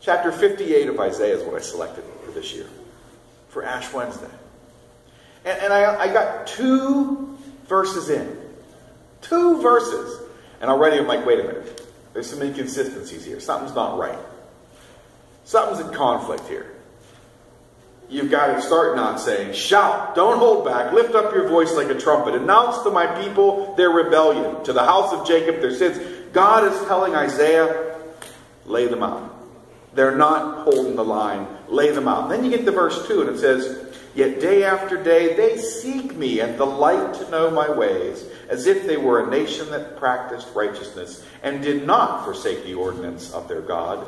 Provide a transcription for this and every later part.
Chapter 58 of Isaiah is what I selected for this year, for Ash Wednesday. And I got 2 verses in. 2 verses. And already I'm like, wait a minute. There's some inconsistencies here. Something's not right. Something's in conflict here. You've got to start not saying, shout, don't hold back, lift up your voice like a trumpet, announce to my people their rebellion, to the house of Jacob their sins. God is telling Isaiah, lay them out. They're not holding the line. Lay them out. Then you get to verse 2 and it says, yet day after day they seek me and delight to know my ways, as if they were a nation that practiced righteousness and did not forsake the ordinance of their God.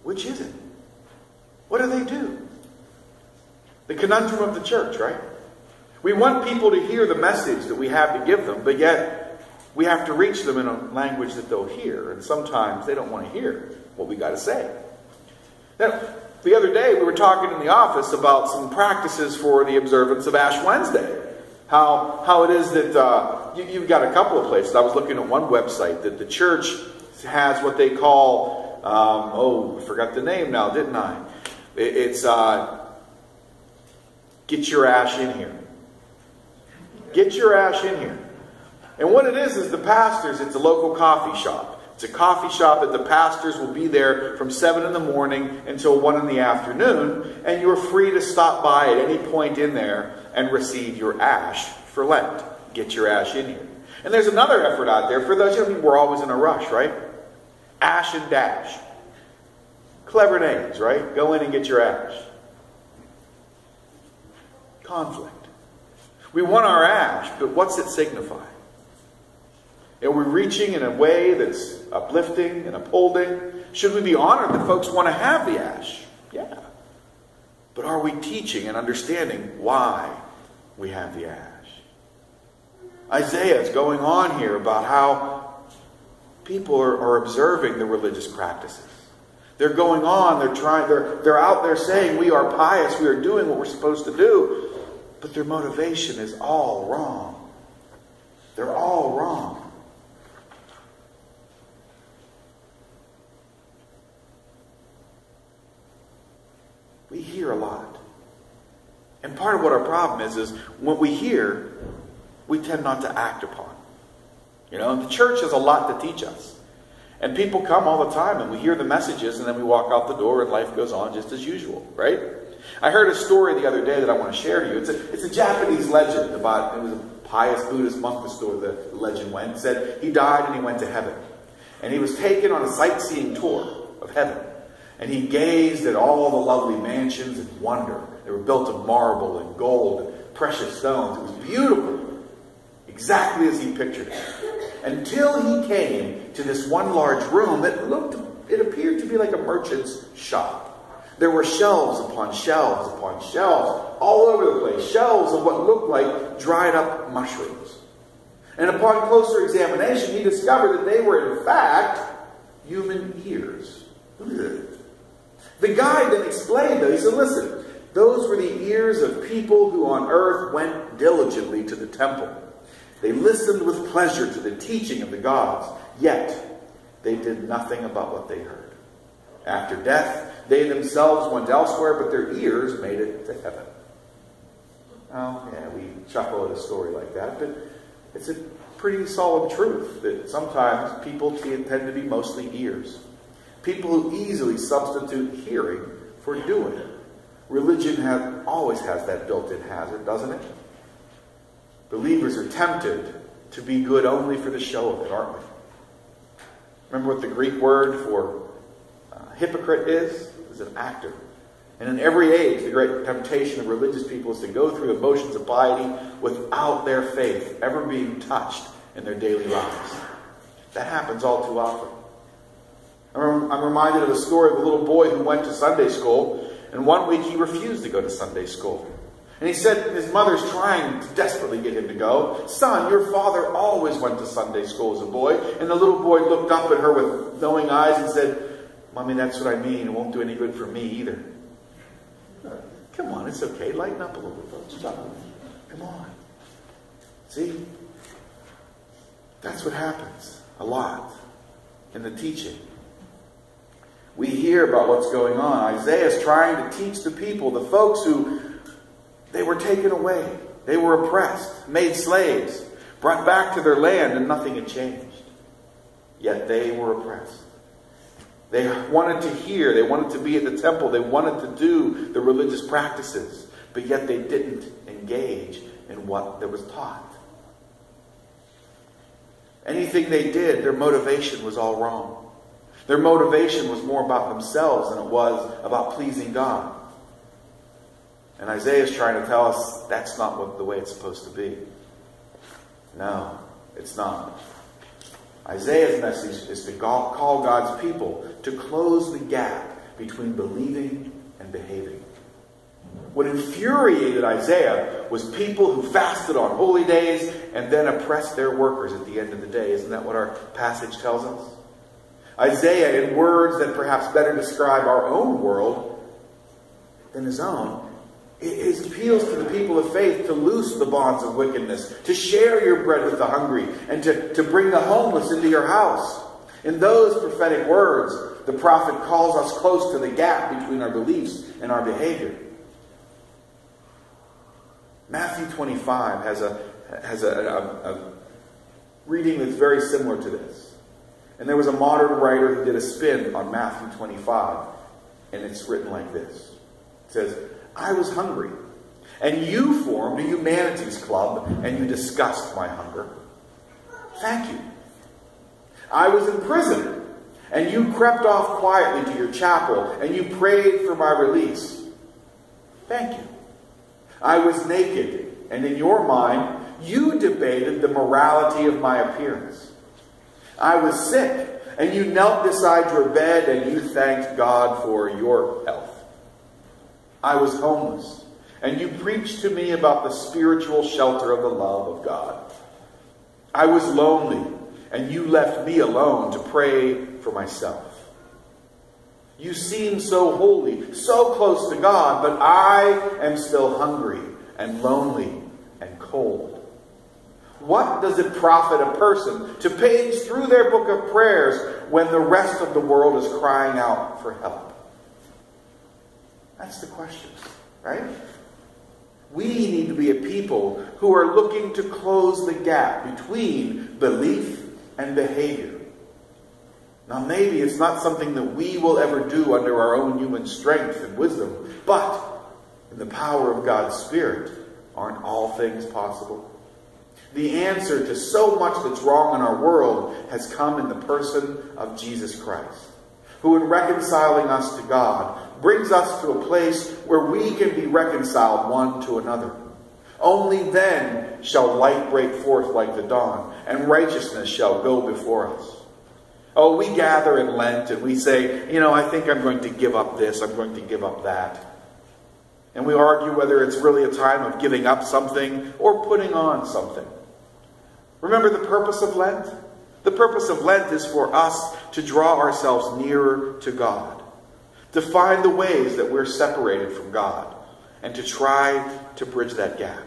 Which is it? What do they do? The conundrum of the church, right? We want people to hear the message that we have to give them, but yet we have to reach them in a language that they'll hear. And sometimes they don't want to hear what we got to say. Now, the other day we were talking in the office about some practices for the observance of Ash Wednesday. How it is that you've got a couple of places. I was looking at one website that the church has what they call, I forgot the name now, didn't I? It's get your ash in here. Get your ash in here. And what it is the pastors, it's a local coffee shop. It's a coffee shop that the pastors will be there from 7 in the morning until 1 in the afternoon. And you're free to stop by at any point in there and receive your ash for Lent. Get your ash in here. And there's another effort out there for those who we're always in a rush, right? Ash and dash. Clever names, right? Go in and get your ash. Conflict. We want our ash, but what's it signify? Are we reaching in a way that's uplifting and upholding? Should we be honored that folks want to have the ash? Yeah. But are we teaching and understanding why we have the ash? Isaiah is going on here about how people are observing the religious practices. They're going on, they're out there saying we are pious, we are doing what we're supposed to do, but their motivation is all wrong. They're all wrong. We hear a lot. And part of what our problem is when we hear, we tend not to act upon. The church has a lot to teach us. And people come all the time and we hear the messages and then we walk out the door and life goes on just as usual, right? I heard a story the other day that I want to share to you. It's a Japanese legend about, it was a pious Buddhist monk, the story, the legend went. It said he died and he went to heaven. And he was taken on a sightseeing tour of heaven. And he gazed at all the lovely mansions in wonder. They were built of marble and gold and precious stones. It was beautiful. Exactly as he pictured it. Until he came to this one large room that it appeared to be like a merchant's shop. There were shelves upon shelves upon shelves all over the place. Shelves of what looked like dried up mushrooms. And upon closer examination, he discovered that they were in fact human ears. The guide then explained, though, he said, listen, those were the ears of people who on earth went diligently to the temple. They listened with pleasure to the teaching of the gods, yet they did nothing about what they heard. After death, they themselves went elsewhere, but their ears made it to heaven. Oh, yeah, we chuckle at a story like that, but it's a pretty solemn truth that sometimes people tend to be mostly ears. People who easily substitute hearing for doing. Religion always has that built-in hazard, doesn't it? Believers are tempted to be good only for the show of it, aren't we? Remember what the Greek word for hypocrite is? It's an actor. And in every age, the great temptation of religious people is to go through the motions of piety without their faith ever being touched in their daily lives. That happens all too often. I'm reminded of the story of a little boy who went to Sunday school, and one week he refused to go to Sunday school. And he said his mother's trying to desperately get him to go. Son, your father always went to Sunday school as a boy. And the little boy looked up at her with knowing eyes and said, Mommy, that's what I mean. It won't do any good for me either. Come on, it's okay. Lighten up a little bit, folks. Come on. See? That's what happens a lot in the teaching. We hear about what's going on. Isaiah is trying to teach the people, the folks who they were taken away. They were oppressed, made slaves, brought back to their land, and nothing had changed. Yet they were oppressed. They wanted to hear. They wanted to be at the temple. They wanted to do the religious practices. But yet they didn't engage in what was taught. Anything they did, their motivation was all wrong. Their motivation was more about themselves than it was about pleasing God. And Isaiah is trying to tell us that's not the way it's supposed to be. No, it's not. Isaiah's message is to call God's people to close the gap between believing and behaving. What infuriated Isaiah was people who fasted on holy days and then oppressed their workers at the end of the day. Isn't that what our passage tells us? Isaiah, in words that perhaps better describe our own world than his own, it appeals to the people of faith to loose the bonds of wickedness, to share your bread with the hungry, and to bring the homeless into your house. In those prophetic words, the prophet calls us close to the gap between our beliefs and our behavior. Matthew 25 has a reading that's very similar to this. And there was a modern writer who did a spin on Matthew 25, and it's written like this. It says, I was hungry, and you formed a humanities club, and you discussed my hunger. Thank you. I was in prison, and you crept off quietly to your chapel, and you prayed for my release. Thank you. I was naked, and in your mind, you debated the morality of my appearance. I was sick, and you knelt beside your bed, and you thanked God for your health. I was homeless, and you preached to me about the spiritual shelter of the love of God. I was lonely, and you left me alone to pray for myself. You seem so holy, so close to God, but I am still hungry and lonely and cold. What does it profit a person to page through their book of prayers when the rest of the world is crying out for help? That's the question, right? We need to be a people who are looking to close the gap between belief and behavior. Now, maybe it's not something that we will ever do under our own human strength and wisdom, but in the power of God's Spirit, aren't all things possible? The answer to so much that's wrong in our world has come in the person of Jesus Christ, who in reconciling us to God brings us to a place where we can be reconciled one to another. Only then shall light break forth like the dawn, and righteousness shall go before us. Oh, we gather in Lent and we say, I think I'm going to give up this, I'm going to give up that. And we argue whether it's really a time of giving up something or putting on something. Remember the purpose of Lent? The purpose of Lent is for us to draw ourselves nearer to God, to find the ways that we're separated from God, and to try to bridge that gap.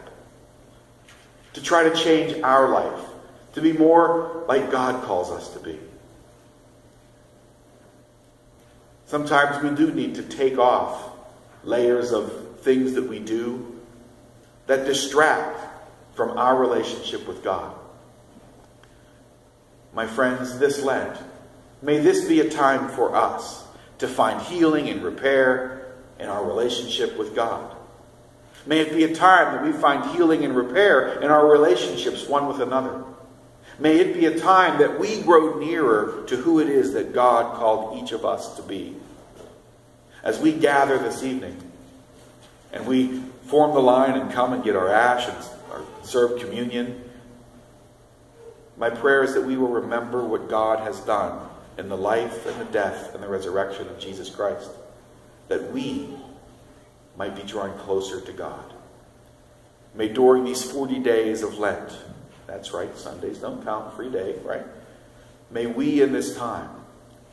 To try to change our life, to be more like God calls us to be. Sometimes we do need to take off layers of things that we do that distract from our relationship with God. My friends, this Lent, may this be a time for us to find healing and repair in our relationship with God. May it be a time that we find healing and repair in our relationships one with another. May it be a time that we grow nearer to who it is that God called each of us to be. As we gather this evening and we form the line and come and get our ash and serve communion, my prayer is that we will remember what God has done in the life and the death and the resurrection of Jesus Christ, that we might be drawing closer to God. May during these 40 days of Lent, that's right, Sundays don't count, free day, right? May we in this time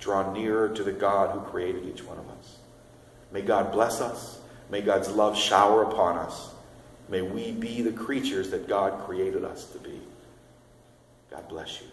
draw nearer to the God who created each one of us. May God bless us. May God's love shower upon us. May we be the creatures that God created us to be. God bless you.